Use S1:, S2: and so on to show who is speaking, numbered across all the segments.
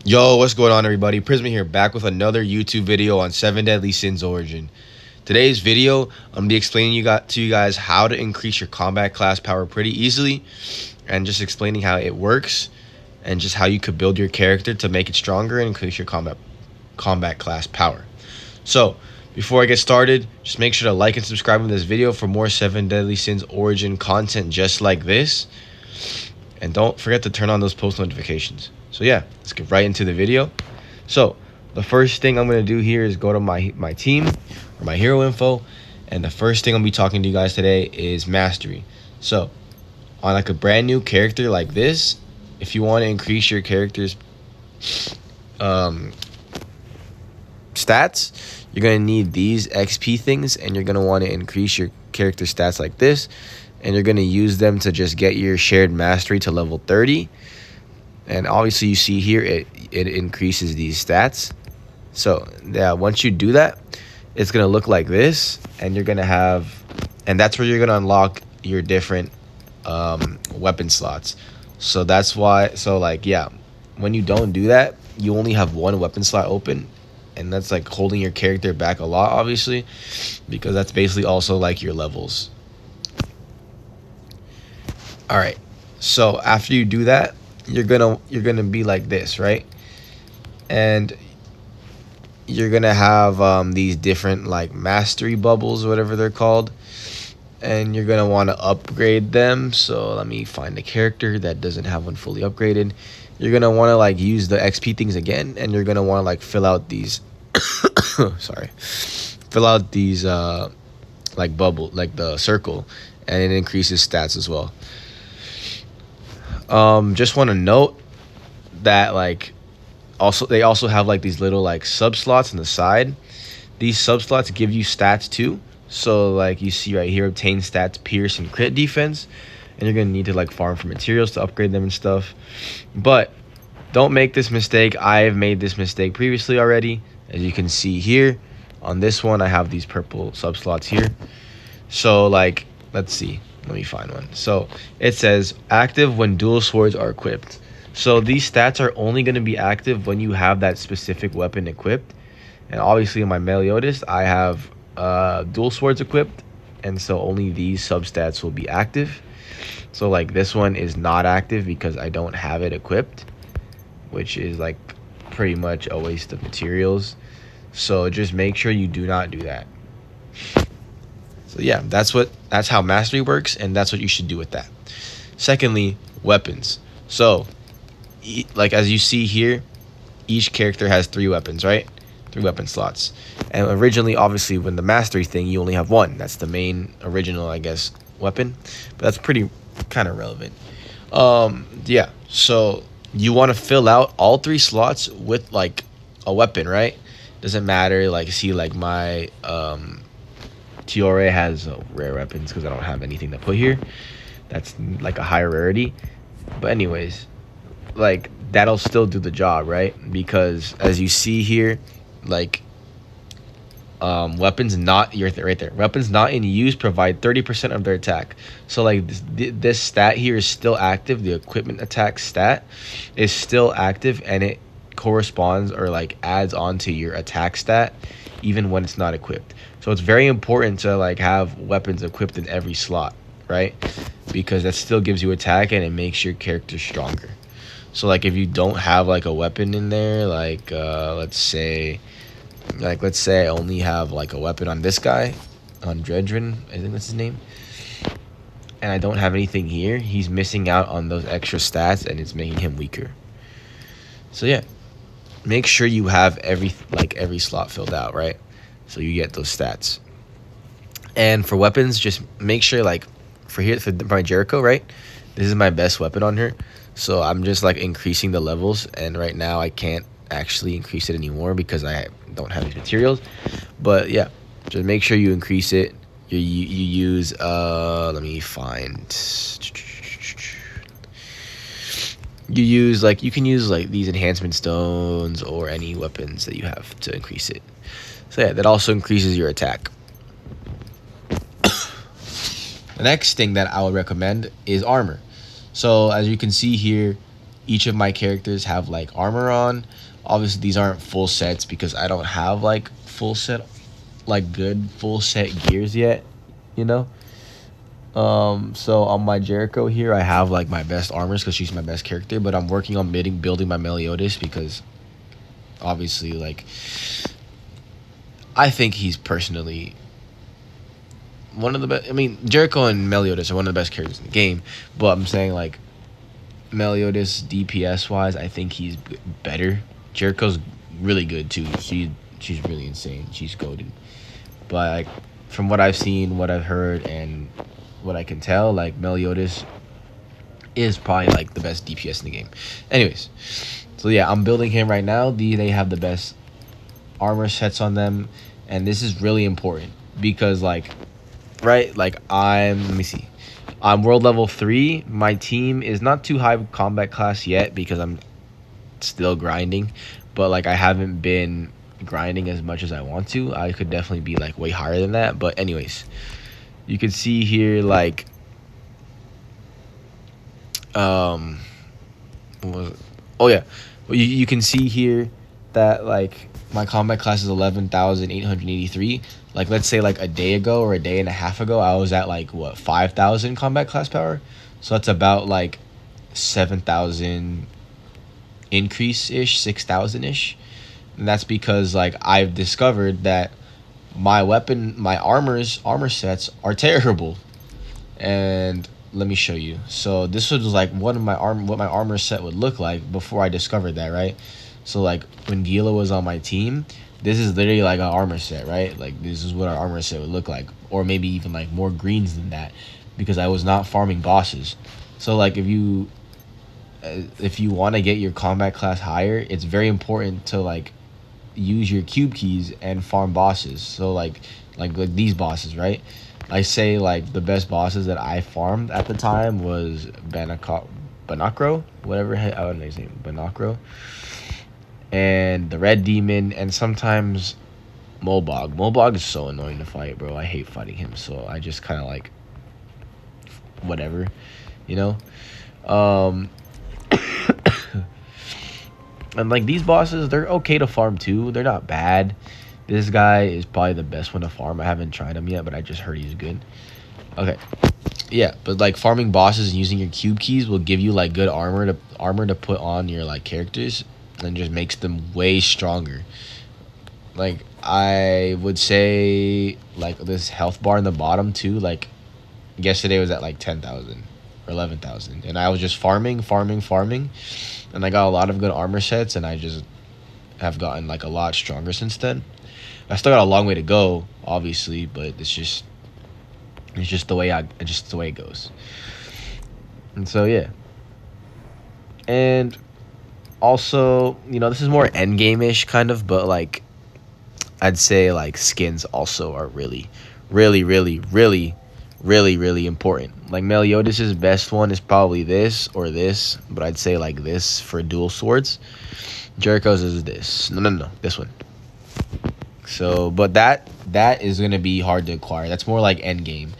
S1: Yo, what's going on, everybody? Prisma here, back with another YouTube video on 7 Deadly Sins Origin. Today's video, I'm going to be explaining to you guys how to increase your combat class power pretty easily, and just explaining how it works, and just how you could build your character to make it stronger and increase your combat class power. So, before I get started, just make sure to like and subscribe to this video for more 7 Deadly Sins Origin content just like this. And don't forget to turn on those post notifications. So yeah, let's get right into the video. So the first thing I'm going to do here is go to my team or my hero info. And the first thing I'm going to be talking to you guys today is mastery. So on like a brand new character like this, if you want to increase your character's stats, you're going to need these XP things, and you're going to want to increase your character stats like this. And you're going to use them to just get your shared mastery to level 30. And obviously you see here it increases these stats. So yeah, once you do that, it's going to look like this. And you're going to have, and that's where you're going to unlock your different weapon slots. So that's why, so like, yeah, when you don't do that, you only have one weapon slot open. And that's like holding your character back a lot, obviously, because that's basically also like your levels. All right, so after you do that, you're gonna be like this, right? And you're gonna have these different like mastery bubbles or whatever they're called, and you're gonna want to upgrade them. So let me find a character that doesn't have one fully upgraded. You're gonna want to like use the XP things again, and you're gonna want to like fill out these fill out these like bubble, like the circle, and it increases stats as well. Just want to note that like they also have like these little like sub slots on the side. These sub slots give you stats too. So like you see right here, obtain stats, pierce, and crit defense, and you're gonna need to like farm for materials to upgrade them and stuff. But don't make this mistake. I've made this mistake previously already. As you can see here on this one, I have these purple sub slots here. So like, let's see. Let me find one. So it says active when dual swords are equipped. So these stats are only going to be active when you have that specific weapon equipped. And obviously in my Meliodas, I have dual swords equipped. And so only these substats will be active. So like this one is not active because I don't have it equipped, which is like pretty much a waste of materials. So just make sure you do not do that. So yeah, that's how mastery works, and that's what you should do with that. Secondly, weapons. So like as you see here, each character has 3 weapons, right? 3 weapon slots. And originally, obviously, when the mastery thing, you only have 1. That's the main original, I guess, weapon. But that's pretty kind of relevant. Yeah, so you want to fill out all 3 slots with like a weapon, right? Doesn't matter. Like see like my Tiore has rare weapons because I don't have anything to put here. That's like a higher rarity. But anyways, like that'll still do the job, right? Because as you see here, like weapons not right there. Weapons not in use provide 30% of their attack. So like this stat here is still active. The equipment attack stat is still active, and it corresponds or like adds on to your attack stat even when it's not equipped. So it's very important to like have weapons equipped in every slot, right? Because that still gives you attack and it makes your character stronger. So like if you don't have like a weapon in there, like let's say I only have like a weapon on this guy, on Dredrin, I think that's his name, and I don't have anything here, he's missing out on those extra stats and it's making him weaker. So yeah, make sure you have every slot filled out, right? So you get those stats. And for weapons, just make sure like for my Jericho, right? This is my best weapon on her. So I'm just like increasing the levels, and right now I can't actually increase it anymore because I don't have any materials. But yeah, just make sure you increase it. You use let me find. You can use like these enhancement stones or any weapons that you have to increase it. So yeah, that also increases your attack. The next thing that I would recommend is armor. So as you can see here, each of my characters have like armor on. Obviously, these aren't full sets because I don't have like full set, like good full set gears yet. You know. So on my Jericho here, I have like my best armors because she's my best character. But I'm working on building my Meliodas because obviously, like, I think he's personally one of the best. I mean, Jericho and Meliodas are one of the best characters in the game. But I'm saying like Meliodas DPS wise, I think he's better. Jericho's really good too. She's really insane. She's goated. But like, from what I've seen, what I've heard, and what I can tell, like Meliodas is probably like the best DPS in the game. Anyways, so yeah, I'm building him right now. They have the best armor sets on them, and this is really important because like, right, like let me see. I'm world level 3. My team is not too high combat class yet because I'm still grinding, but like I haven't been grinding as much as I want to. I could definitely be like way higher than that, but anyways, you can see here like what was it? Oh yeah, well, you can see here that like my combat class is 11,883. Like let's say like a day ago or a day and a half ago, I was at like what 5,000 combat class power, so that's about like 7,000 increase ish, 6,000 ish, and that's because like I've discovered that my armor sets are terrible. And let me show you. So this was like what my armor set would look like before I discovered that, right? So like when Gila was on my team, this is literally like an armor set, right? Like this is what our armor set would look like, or maybe even like more greens than that, because I was not farming bosses. So like if you want to get your combat class higher, it's very important to like use your cube keys and farm bosses. So like these bosses, right? I say like the best bosses that I farmed at the time was Banacro, whatever I don't know his name, Banacro, and the Red Demon, and sometimes Molbog. Molbog is so annoying to fight, bro. I hate fighting him, so I just kind of like whatever, you know. Um, and like these bosses, they're okay to farm too. They're not bad. This guy is probably the best one to farm. I haven't tried him yet, but I just heard he's good. Okay. Yeah, but like farming bosses and using your cube keys will give you like good armor to put on your like characters, and just makes them way stronger. Like I would say like this health bar in the bottom too, like yesterday was at like 10,000 or 11,000, and I was just farming, and I got a lot of good armor sets, and I just have gotten like a lot stronger since then. I still got a long way to go, obviously, but it's just the way it goes. And so yeah. And also, this is more endgame-ish kind of, but like I'd say like skins also are really, really, really, really, really, really important. Like Meliodas' best one is probably this or this, but I'd say like this for dual swords. Jericho's is this. No, this one. So, but that is gonna be hard to acquire. That's more like end game,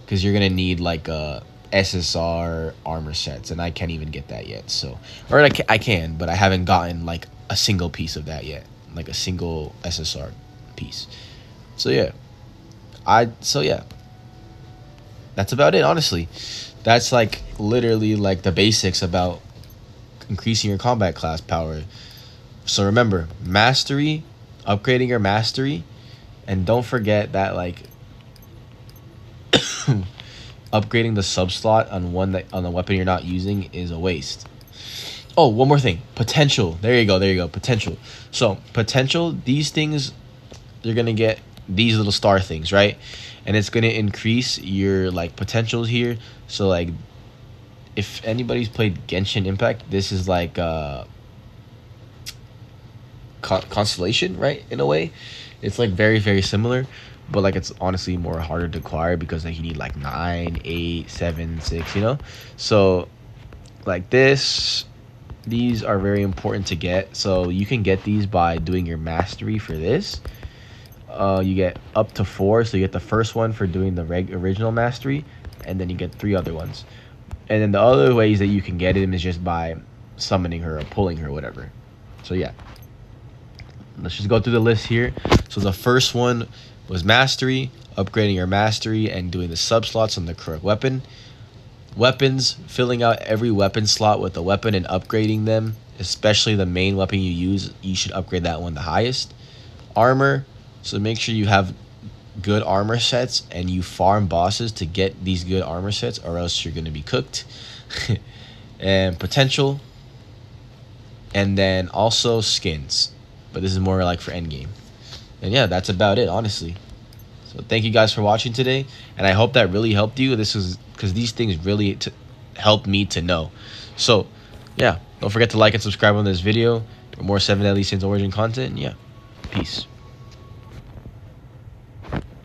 S1: because you're gonna need like a SSR armor sets, and I can't even get that yet. So, or I can, but I haven't gotten like a single piece of that yet, like a single SSR piece. So yeah, that's about it. Honestly, that's like literally like the basics about increasing your combat class power. So remember, mastery, upgrading your mastery, and don't forget that like upgrading the sub slot on the weapon you're not using is a waste. Oh, one more thing. Potential. There you go. Potential. So potential, these things, you're gonna get these little star things, right? And it's gonna increase your like potentials here. So like if anybody's played Genshin Impact, this is like constellation, right? In a way, it's like very, very similar, but like it's honestly more harder to acquire because like you need like 9, 8, 7, 6, so like these are very important to get. So you can get these by doing your mastery for this. You get up to 4, so you get the first one for doing the original mastery, and then you get 3 other ones. And then the other ways that you can get them is just by summoning her or pulling her, whatever. So yeah, let's just go through the list here. So the first one was mastery, upgrading your mastery and doing the sub slots on the correct weapon. Weapons, filling out every weapon slot with a weapon and upgrading them, especially the main weapon you use, you should upgrade that one the highest. Armor, so make sure you have good armor sets and you farm bosses to get these good armor sets, or else you're going to be cooked. And potential, and then also skins, but this is more like for endgame. And yeah, that's about it, honestly. So thank you guys for watching today, and I hope that really helped you. This is because these things really help me to know. So yeah, don't forget to like and subscribe on this video for more 7 Deadly Sins Origin content. And yeah, peace.